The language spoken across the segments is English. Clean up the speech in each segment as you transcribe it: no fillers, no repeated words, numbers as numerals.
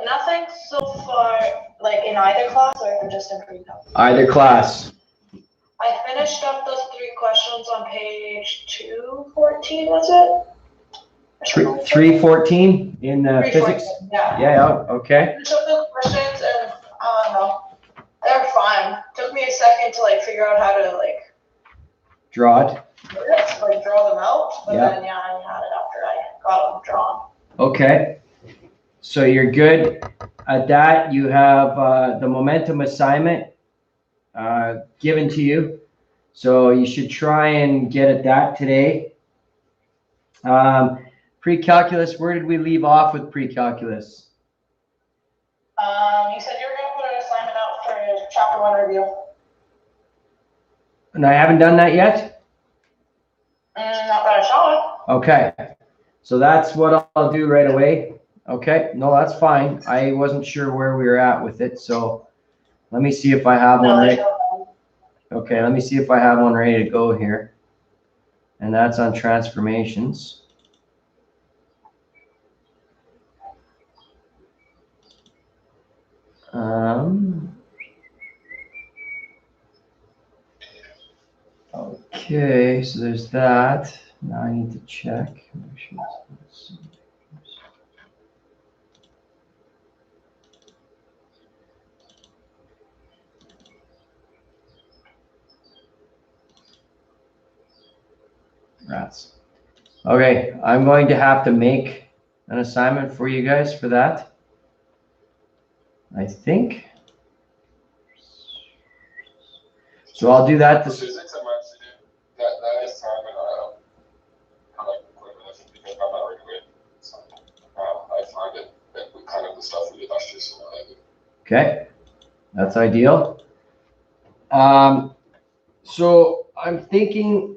Nothing so far, like in either class or just in pre-calc? Either class. I finished up those 3 questions on page 214, was it? 314 in physics? Yeah. Yeah, okay. I took the questions and, I don't know, they're fine. Took me a second to like figure out how to like draw it. Like draw them out, but Yeah. then I had it after I got them drawn. Okay. So you're good at that. You have the momentum assignment given to you. So you should try and get at that today. Pre-calculus, where did we leave off with pre-calculus? You said you were going to put an assignment out for chapter 1 review. And I haven't done that yet? Not that I saw it. Okay. So that's what I'll do right away. Okay. No, that's fine. I wasn't sure where we were at with it. So let me see if I have one ready. Okay, let me see if I have one ready to go here. And that's on transformations. Okay, so there's that. Now I need to check. Make sure it's rats. Okay, I'm going to have to make an assignment for you guys for that. I think. So I'll do that. Physics, I'm actually doing that assignment. I like because I'm not really good. So, I find it that we kind of the stuff we did last year. So I like it. Okay, that's ideal. So I'm thinking,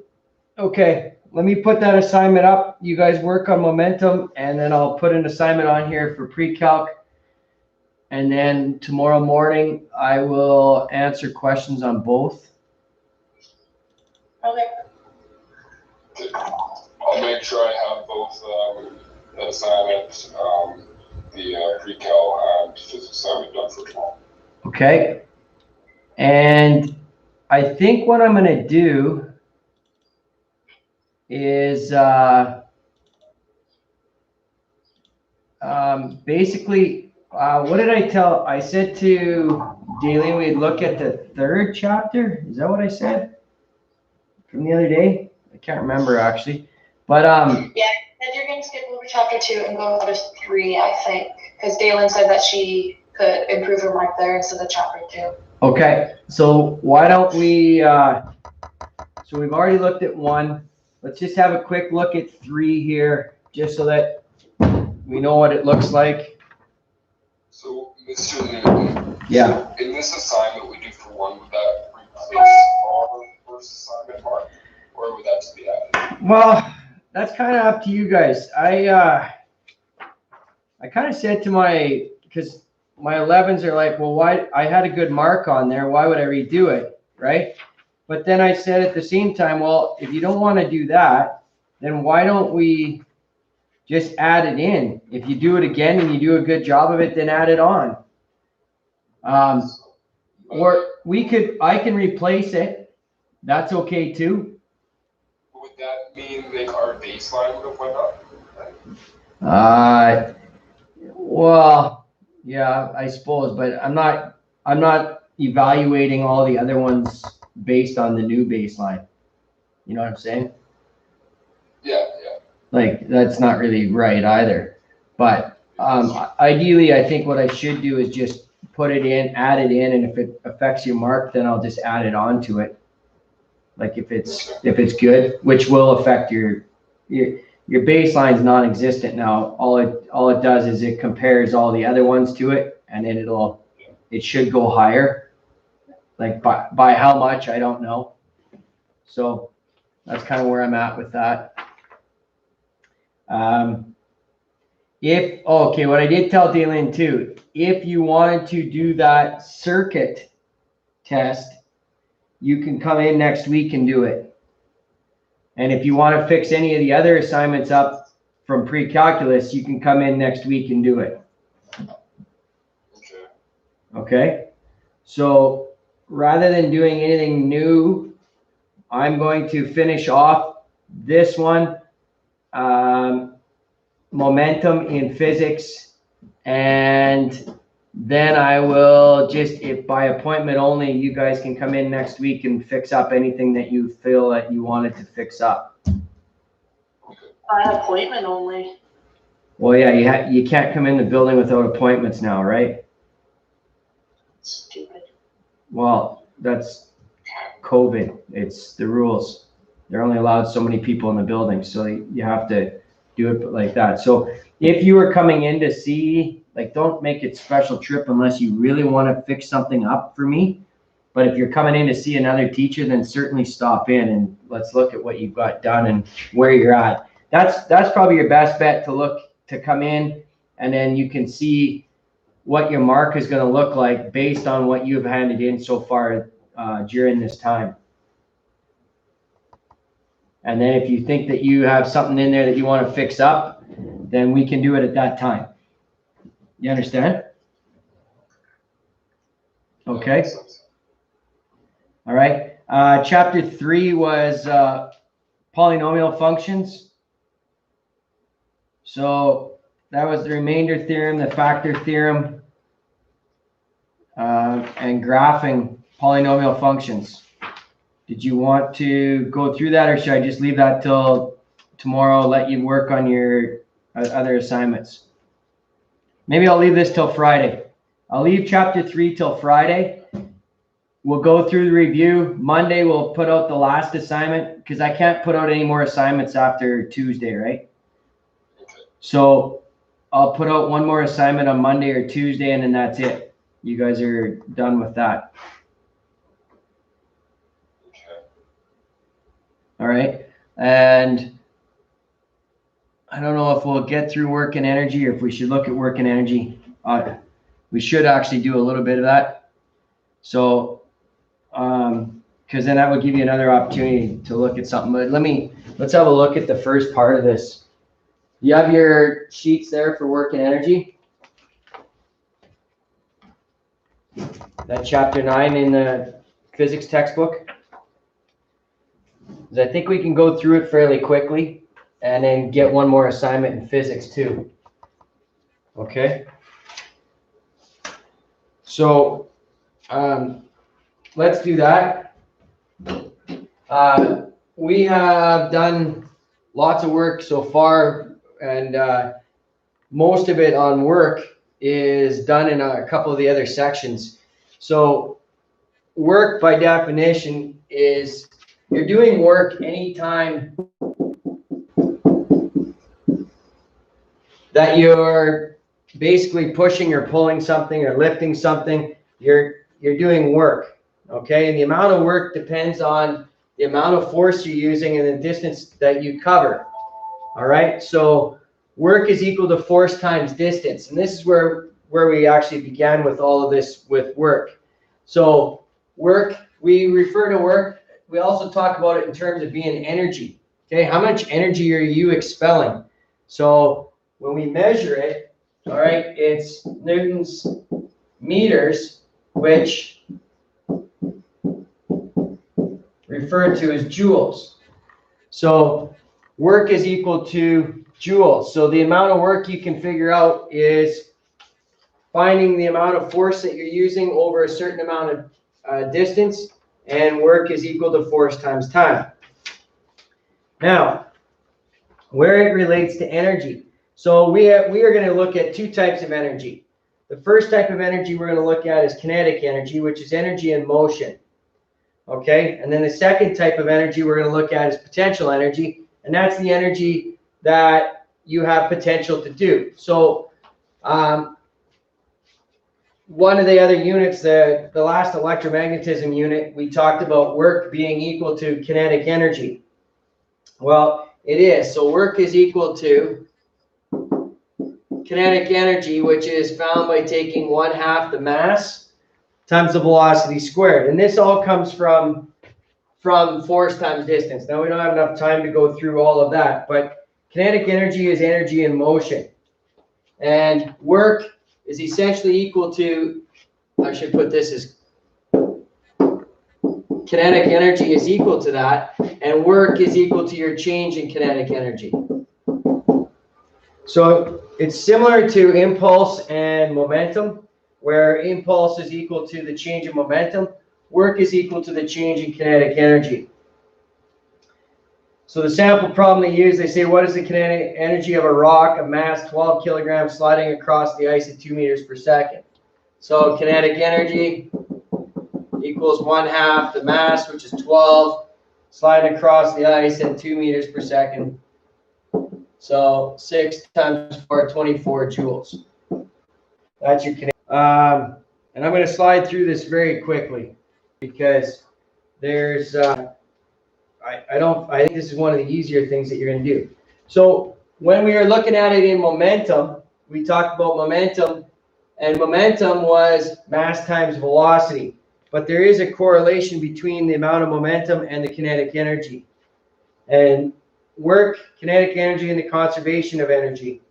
okay, let me put that assignment up. You guys work on momentum, and then I'll put an assignment on here for pre-calc. And then tomorrow morning, I will answer questions on both. Okay. I'll make sure I have both the assignments, the pre-cal and physics assignment done for tomorrow. Okay. And I think what I'm going to do is basically, what did I tell? I said to Daleen we'd look at the 3rd chapter. Is that what I said from the other day? I can't remember actually. But yeah, and you're going to skip over chapter 2 and go over 3, I think, because Daleen said that she could improve her mark there instead of chapter 2. Okay, so why don't we? So we've already looked at 1. Let's just have a quick look at 3 here, just so that we know what it looks like. So, Mr. Newton, Yeah. So in this assignment we do for 1, would that replace our first assignment mark, or would that just be added? Well, that's kind of up to you guys. I kind of said to because my 11s are like, well, why? I had a good mark on there. Why would I redo it, right? But then I said at the same time, well, if you don't want to do that, then why don't we just add it in? If you do it again and you do a good job of it, then add it on. Or I can replace it. That's okay too. Would that mean like our baseline would have went up? Well, yeah, I suppose, but I'm not evaluating all the other ones based on the new baseline. You know what I'm saying? Yeah. Like, that's not really right either. But ideally, I think what I should do is just put it in, add it in, and if it affects your mark, then I'll just add it onto it. Like if it's good, which will affect your baseline's non-existent now. All it does is it compares all the other ones to it, and then it should go higher. Like by how much, I don't know. So that's kind of where I'm at with that. What I did tell Daleen too, if you wanted to do that circuit test, you can come in next week and do it. And if you want to fix any of the other assignments up from pre-calculus, you can come in next week and do it. Okay. Okay? So rather than doing anything new, I'm going to finish off this one, momentum in physics, and then I will just, if by appointment only, you guys can come in next week and fix up anything that you feel that you wanted to fix up. By appointment only. Well, yeah, you can't come in the building without appointments now, right? Stupid. Well, that's COVID. It's the rules. They're only allowed so many people in the building, so you have to do it like that. So if you were coming in to see, like, don't make it special trip unless you really want to fix something up for me. But if you're coming in to see another teacher, then certainly stop in and let's look at what you've got done and where you're at. That's probably your best bet to come in, and then you can see what your mark is going to look like based on what you've handed in so far during this time. And then if you think that you have something in there that you want to fix up, then we can do it at that time. You understand? Okay. All right. Chapter 3 was polynomial functions. So that was the remainder theorem, the factor theorem, and graphing polynomial functions. Did you want to go through that, or should I just leave that till tomorrow, let you work on your other assignments? Maybe I'll leave this till Friday. I'll leave chapter 3 till Friday. We'll go through the review. Monday, we'll put out the last assignment because I can't put out any more assignments after Tuesday, right? So I'll put out one more assignment on Monday or Tuesday, and then that's it. You guys are done with that. All right. And I don't know if we'll get through work and energy or if we should look at work and energy. We should actually do a little bit of that. So, because then that would give you another opportunity to look at something. But let's have a look at the first part of this. You have your sheets there for work and energy. That chapter 9 in the physics textbook. I think we can go through it fairly quickly and then get one more assignment in physics too. Okay. So let's do that. We have done lots of work so far, and most of it on work is done in a couple of the other sections. So work by definition is you're doing work anytime that you're basically pushing or pulling something or lifting something. You're doing work, okay? And the amount of work depends on the amount of force you're using and the distance that you cover. All right, so work is equal to force times distance, and this is where we actually began with all of this with work. So work, we refer to work. We also talk about it in terms of being energy. Okay, how much energy are you expelling? So when we measure it, all right, it's newtons meters, which referred to as joules. So work is equal to joules. So the amount of work you can figure out is finding the amount of force that you're using over a certain amount of distance, and work is equal to force times time. Now, where it relates to energy. So we are going to look at two types of energy. The first type of energy we're going to look at is kinetic energy, which is energy in motion. Okay, and then the second type of energy we're going to look at is potential energy, and that's the energy that you have potential to do. So one of the other units, the last electromagnetism unit, we talked about work being equal to kinetic energy. Well, it is. So work is equal to kinetic energy, which is found by taking 1/2 the mass times the velocity squared. And this all comes from force times distance. Now, we don't have enough time to go through all of that, but kinetic energy is energy in motion. And work is essentially equal to, I should put this as kinetic energy is equal to that, and work is equal to your change in kinetic energy. So it's similar to impulse and momentum, where impulse is equal to the change in momentum, work is equal to the change in kinetic energy. So the sample problem they use, they say, what is the kinetic energy of a rock of mass 12 kilograms sliding across the ice at 2 meters per second? So kinetic energy equals 1/2 the mass, which is 12, sliding across the ice at 2 meters per second. So 6 times 4, 24 joules. That's your kinetic. And I'm going to slide through this very quickly because there's, I think this is one of the easier things that you're going to do. So when we were looking at it in momentum, we talked about momentum, and momentum was mass times velocity. But there is a correlation between the amount of momentum and the kinetic energy. And work, kinetic energy, and the conservation of energy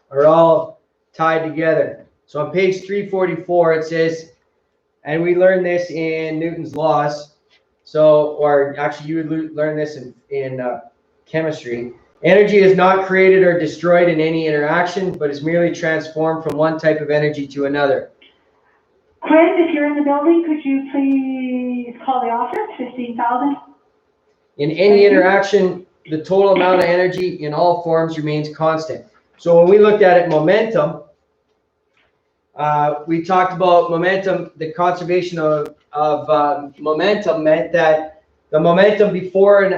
are all tied together. So on page 344, it says, and we learned this in Newton's laws. So, or actually, you would learn this in chemistry. Energy is not created or destroyed in any interaction, but is merely transformed from one type of energy to another. Chris, if you're in the building, could you please call the office, 15,000? In any interaction, the total amount of energy in all forms remains constant. So when we looked at it, momentum, we talked about momentum. The conservation of momentum meant that the momentum before an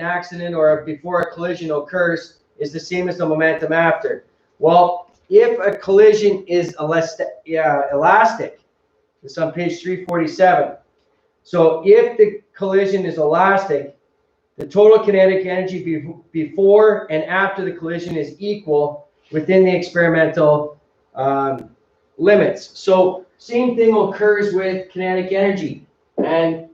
accident or before a collision occurs is the same as the momentum after. Well, if a collision is elastic, it's on page 347. So if the collision is elastic, the total kinetic energy before and after the collision is equal within the experimental limits. So same thing occurs with kinetic energy. And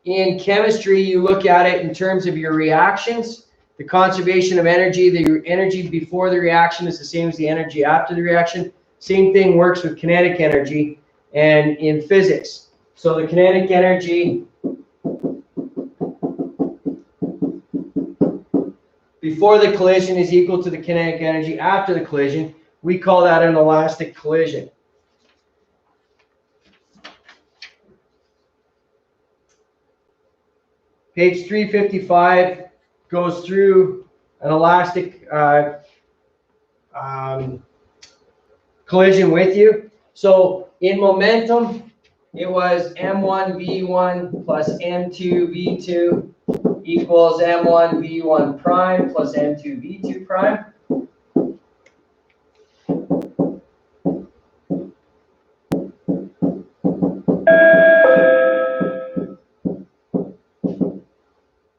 in chemistry, you look at it in terms of your reactions, the conservation of energy. The energy before the reaction is the same as the energy after the reaction. Same thing works with kinetic energy and in physics. So the kinetic energy before the collision is equal to the kinetic energy after the collision. We call that an elastic collision. Page 355 goes through an elastic collision with you. So in momentum, it was m1v1 plus m2v2 equals m1v1 prime plus m2v2 prime.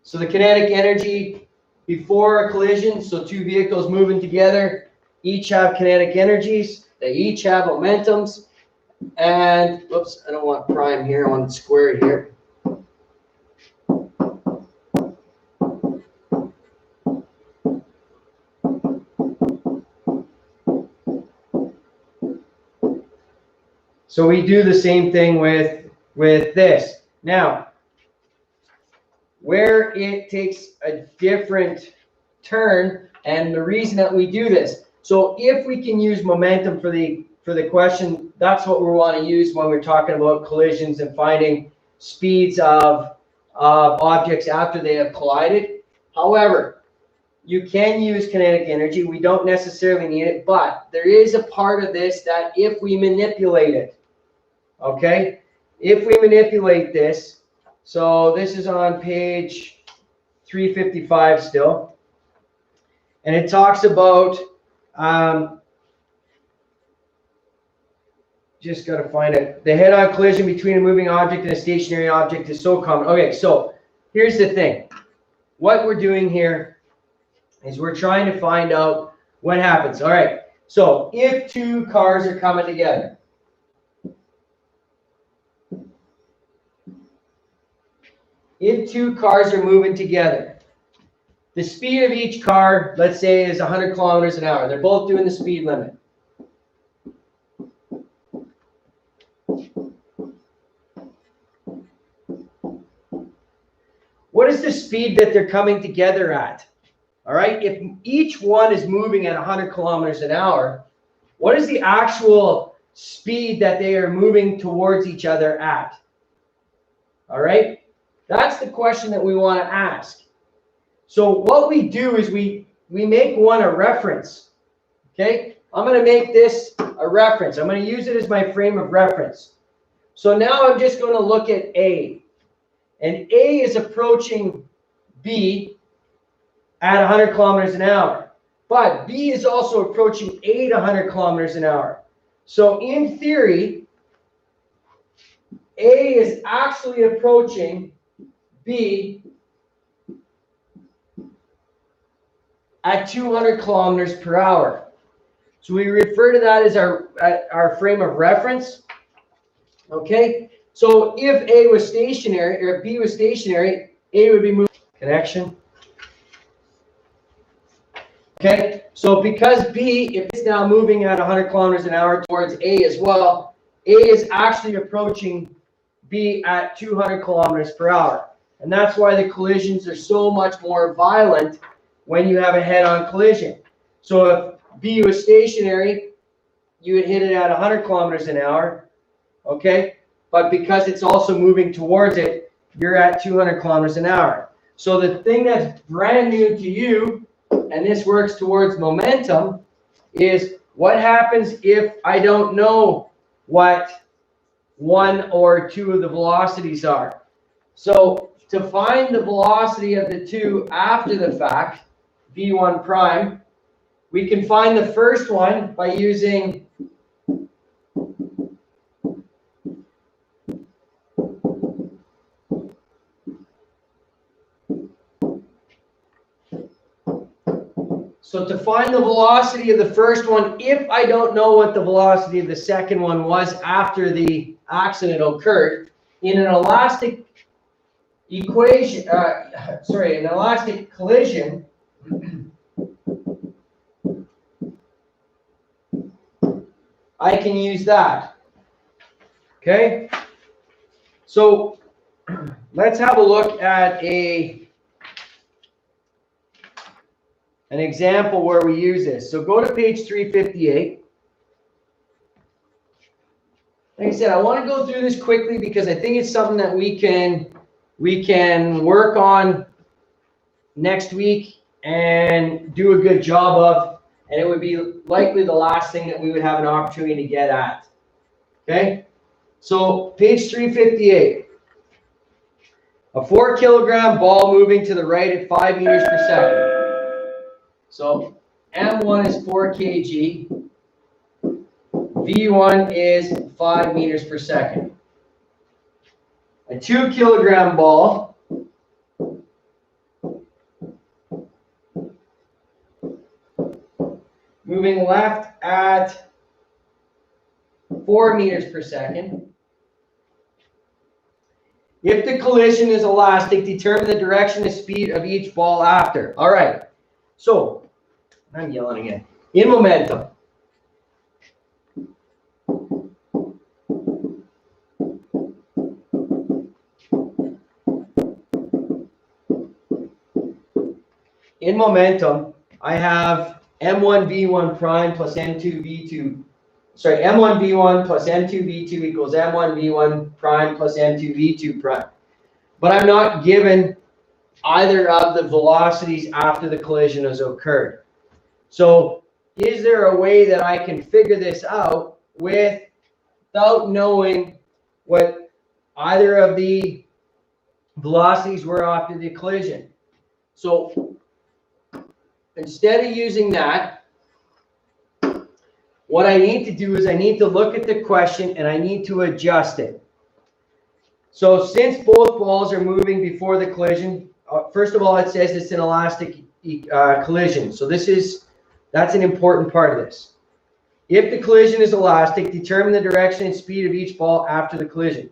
So the kinetic energy before a collision, so two vehicles moving together, each have kinetic energies, they each have momentums, and, whoops, I don't want prime here, I want it squared here. So we do the same thing with this. Now, where it takes a different turn, and the reason that we do this. So if we can use momentum for the question, that's what we want to use when we're talking about collisions and finding speeds of objects after they have collided. However, you can use kinetic energy. We don't necessarily need it, but there is a part of this that if we manipulate it, okay? If we manipulate this, so this is on page 355 still, and it talks about, just got to find it. The head-on collision between a moving object and a stationary object is so common. Okay, so here's the thing. What we're doing here is we're trying to find out what happens. All right, so if two cars are coming together, if two cars are moving together, the speed of each car, let's say, is 100 kilometers an hour. They're both doing the speed limit. what is the speed that they're coming together at? All right, if each one is moving at 100 kilometers an hour, what is the actual speed that they are moving towards each other at? All right, that's the question that we want to ask. So what we do is we make one a reference. Okay, I'm going to make this a reference. I'm going to use it as my frame of reference. So now I'm just going to look at A. And A is approaching B at 100 kilometers an hour. But B is also approaching A at 100 kilometers an hour. So in theory, A is actually approaching B at 200 kilometers per hour. So we refer to that as our frame of reference. Okay, so if A was stationary, or if B was stationary, A would be moving. Connection. Okay, so because B, if it's now moving at 100 kilometers an hour towards A as well, A is actually approaching B at 200 kilometers per hour. And that's why the collisions are so much more violent when you have a head-on collision. So if B was stationary, you would hit it at 100 kilometers an hour, okay? But because it's also moving towards it, you're at 200 kilometers an hour. So the thing that's brand new to you, and this works towards momentum, is what happens if I don't know what one or two of the velocities are. So to find the velocity of the two after the fact, v1 prime, we can find the first one by using so to find the velocity of the first one, if I don't know what the velocity of the second one was after the accident occurred, in an elastic equation, an elastic collision, I can use that. Okay? So let's have a look at an example where we use this. So go to page 358. Like I said, I want to go through this quickly because I think it's something that we can work on next week and do a good job of, and it would be likely the last thing that we would have an opportunity to get at. Okay? So page 358. A 4 kilogram ball moving to the right at 5 meters per second. So M1 is 4 kg. V1 is 5 meters per second. A 2 kilogram ball moving left at 4 meters per second. If the collision is elastic, determine the direction and speed of each ball after. All right. So, I'm yelling again. In momentum. In momentum, I have M1V1 prime plus M2V2. Sorry, M1V1 plus M2V2 equals M1V1 prime plus M2V2 prime. But I'm not given either of the velocities after the collision has occurred. So is there a way that I can figure this out without knowing what either of the velocities were after the collision? So instead of using that, what I need to do is I need to look at the question and I need to adjust it. So since both balls are moving before the collision, first of all, it says it's an elastic collision. So that's an important part of this. If the collision is elastic, determine the direction and speed of each ball after the collision.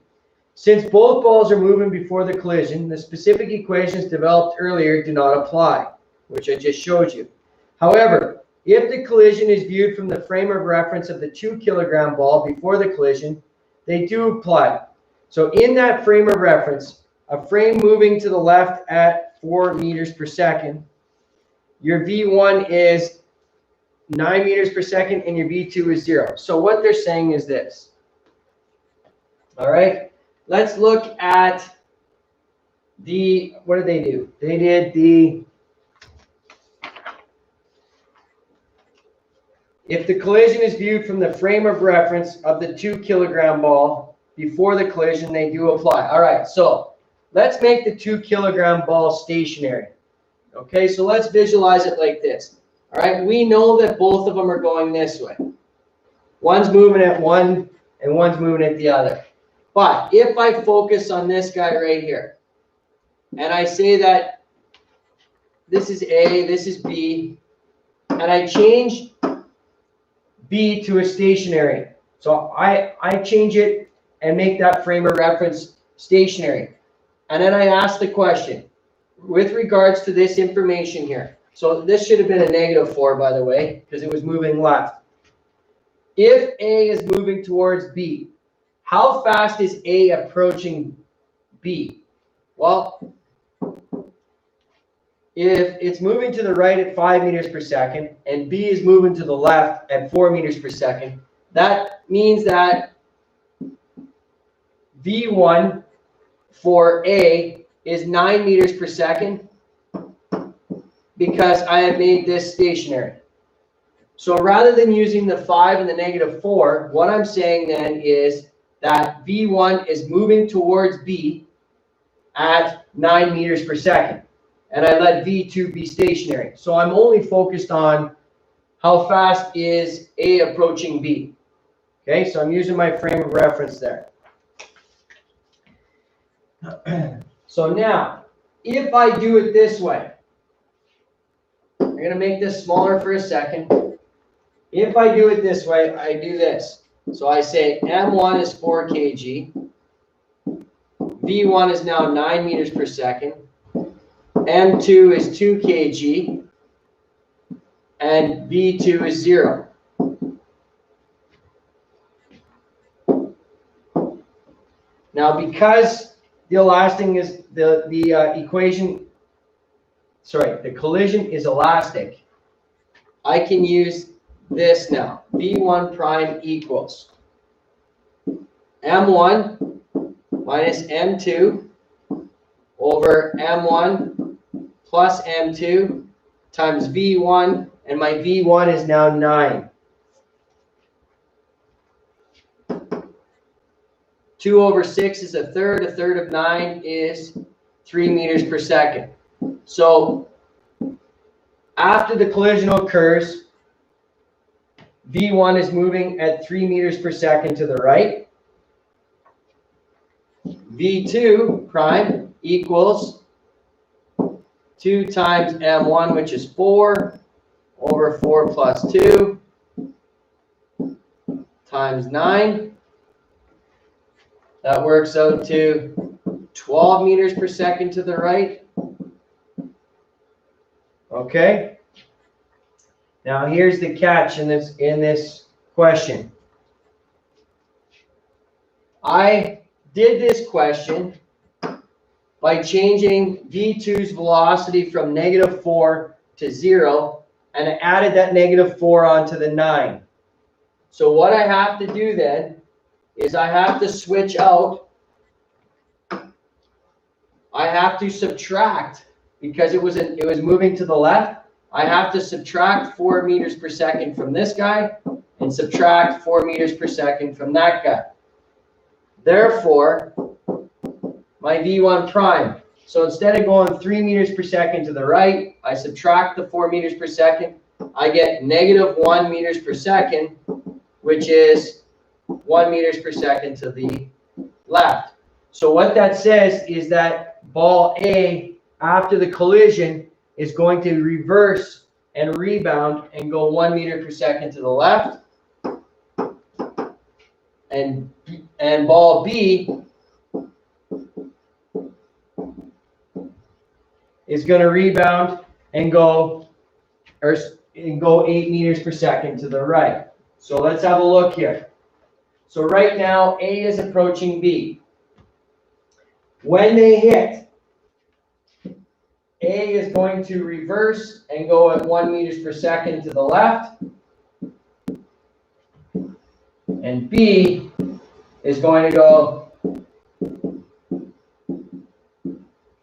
Since both balls are moving before the collision, the specific equations developed earlier do not apply, which I just showed you. However, if the collision is viewed from the frame of reference of the 2 kilogram ball before the collision, they do apply. So in that frame of reference, a frame moving to the left at 4 meters per second. Your V1 is 9 meters per second and your V2 is 0. So what they're saying is this. All right, let's look at what did they do? They did if the collision is viewed from the frame of reference of the 2 kilogram ball before the collision, they do apply. All right, so let's make the 2 kilogram ball stationary. Okay, so let's visualize it like this. All right, we know that both of them are going this way. One's moving at one and one's moving at the other. But if I focus on this guy right here, and I say that this is A, this is B, and I change B to a stationary. So I change it and make that frame of reference stationary. And then I ask the question, with regards to this information here. So this should have been a -4, by the way, because it was moving left. If A is moving towards B, how fast is A approaching B? Well, if it's moving to the right at 5 meters per second and B is moving to the left at 4 meters per second, that means that V1 for A is 9 meters per second because I have made this stationary. So rather than using the 5 and the -4, what I'm saying then is that V1 is moving towards B at 9 meters per second. And I let V2 be stationary. So I'm only focused on how fast is A approaching B. Okay, so I'm using my frame of reference there. So now, if I do it this way, I'm going to make this smaller for a second. If I do it this way, I do this. So I say M1 is 4 kg. V1 is now 9 meters per second. M2 is 2 kg. And V2 is 0. Now, because the elastic is the collision is elastic, I can use this now. V1 prime equals M1 minus M2 over M1 plus M2 times V1, and my V1 is now 9. 2 over 6 is a third. A third of 9 is 3 meters per second. So after the collision occurs, V1 is moving at 3 meters per second to the right. V2 prime equals 2 times M1, which is 4, over 4 plus 2 times 9. That works out to 12 meters per second to the right. Okay. Now here's the catch in this question. I did this question by changing V2's velocity from -4 to 0, and I added that -4 onto the 9. So what I have to do then is I have to switch out. I have to subtract, because it was moving to the left. I have to subtract 4 meters per second from this guy and subtract 4 meters per second from that guy. Therefore, my V1 prime. So instead of going 3 meters per second to the right, I subtract the 4 meters per second. I get -1 meters per second, which is 1 meters per second to the left. So what that says is that ball A, after the collision, is going to reverse and rebound and go 1 meter per second to the left. And ball B is going to rebound and go 8 meters per second to the right. So let's have a look here. So right now, A is approaching B. When they hit, A is going to reverse and go at 1 meters per second to the left. And B is going to go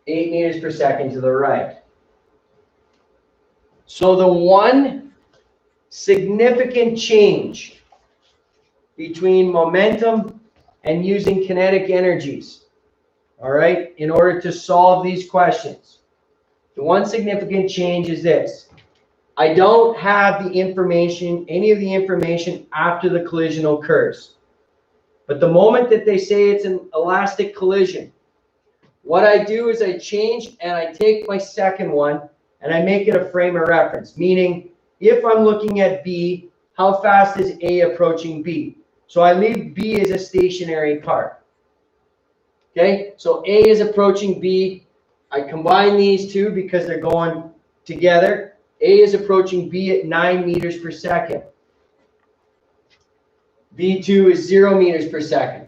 8 meters per second to the right. So the one significant change between momentum and using kinetic energies, all right, in order to solve these questions, the one significant change is this. I don't have the information, any of the information after the collision occurs. But the moment that they say it's an elastic collision, what I do is I change and I take my second one and I make it a frame of reference, meaning if I'm looking at B, how fast is A approaching B? So I leave B as a stationary part. Okay, so A is approaching B. I combine these two because they're going together. A is approaching B at 9 meters per second. B2 is 0 meters per second.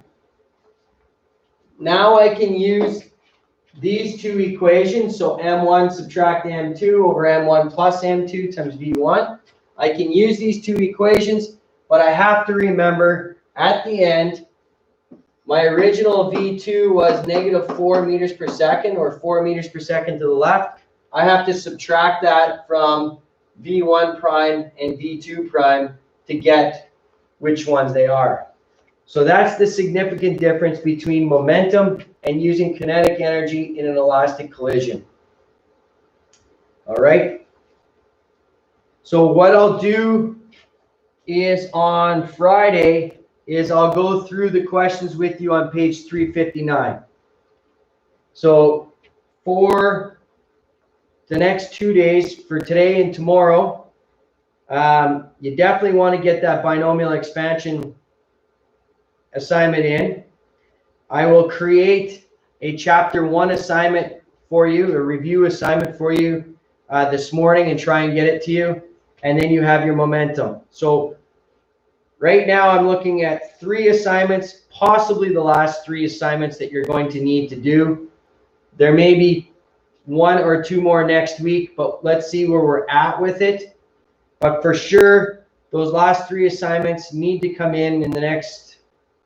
Now I can use these two equations, so M1 subtract M2 over M1 plus M2 times V1. I can use these two equations, but I have to remember at the end, my original V2 was negative 4 meters per second, or 4 meters per second to the left. I have to subtract that from V1 prime and V2 prime to get which ones they are. So that's the significant difference between momentum and using kinetic energy in an elastic collision. All right. So what I'll do is on Friday is I'll go through the questions with you on page 359. So for the next 2 days, for today and tomorrow, you definitely want to get that binomial expansion assignment in. I will create a chapter 1 assignment for you, a review assignment for you this morning and try and get it to you. And then you have your momentum. So right now I'm looking at 3 assignments, possibly the last 3 assignments that you're going to need to do. There may be 1 or 2 more next week, but let's see where we're at with it. But for sure, those last 3 assignments need to come in the next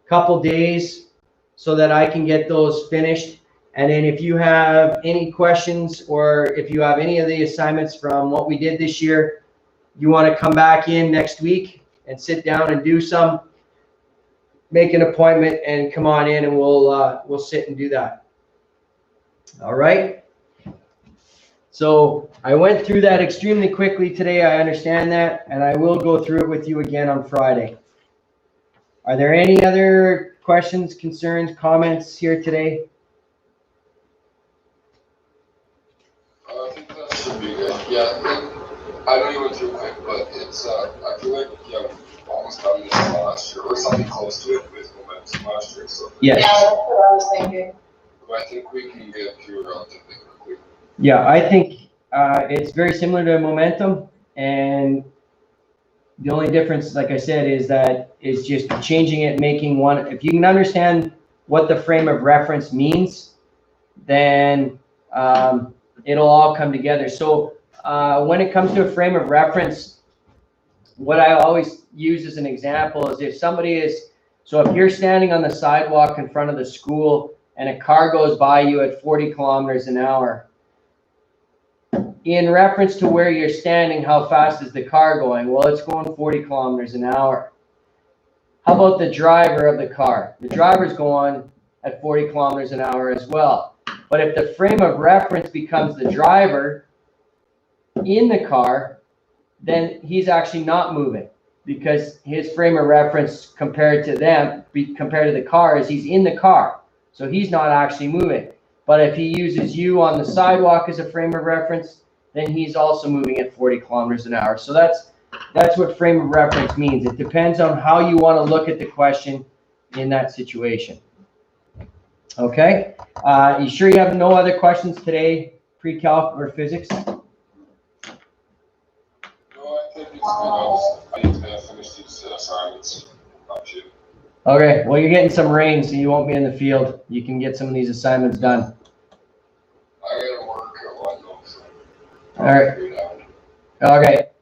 couple days so that I can get those finished. And then if you have any questions or if you have any of the assignments from what we did this year, you want to come back in next week and sit down and do some, make an appointment and come on in and we'll sit and do that. All right. So I went through that extremely quickly today. I understand that, and I will go through it with you again on Friday. Are there any other questions, concerns, comments here today? I think that should be good. Yeah, I know you went through quick, but it's I feel like almost done this last year or something close to it with momentum last year. So Yes. Yeah, that's what I was thinking. but I think we can get through relatively quickly. Yeah, I think it's very similar to momentum, and the only difference, like I said, is that is just changing it, making one. If you can understand what the frame of reference means, then it'll all come together. So when it comes to a frame of reference, what I always use as an example is if somebody is, so if you're standing on the sidewalk in front of the school and a car goes by you at 40 kilometers an hour, in reference to where you're standing, how fast is the car going? Well, it's going 40 kilometers an hour. How about the driver of the car? The driver's going at 40 kilometers an hour as well. But if the frame of reference becomes the driver in the car, then he's actually not moving because his frame of reference compared to them, compared to the car, is he's in the car. So he's not actually moving. But if he uses you on the sidewalk as a frame of reference, then he's also moving at 40 kilometers an hour. So that's what frame of reference means. It depends on how you want to look at the question in that situation. Okay? You sure you have no other questions today, pre-calc or physics? No, I think it's good. I need to finish these assignments. Not you. Okay, well, you're getting some rain, so you won't be in the field. You can get some of these assignments done. I gotta work at one though, so. All right. Okay.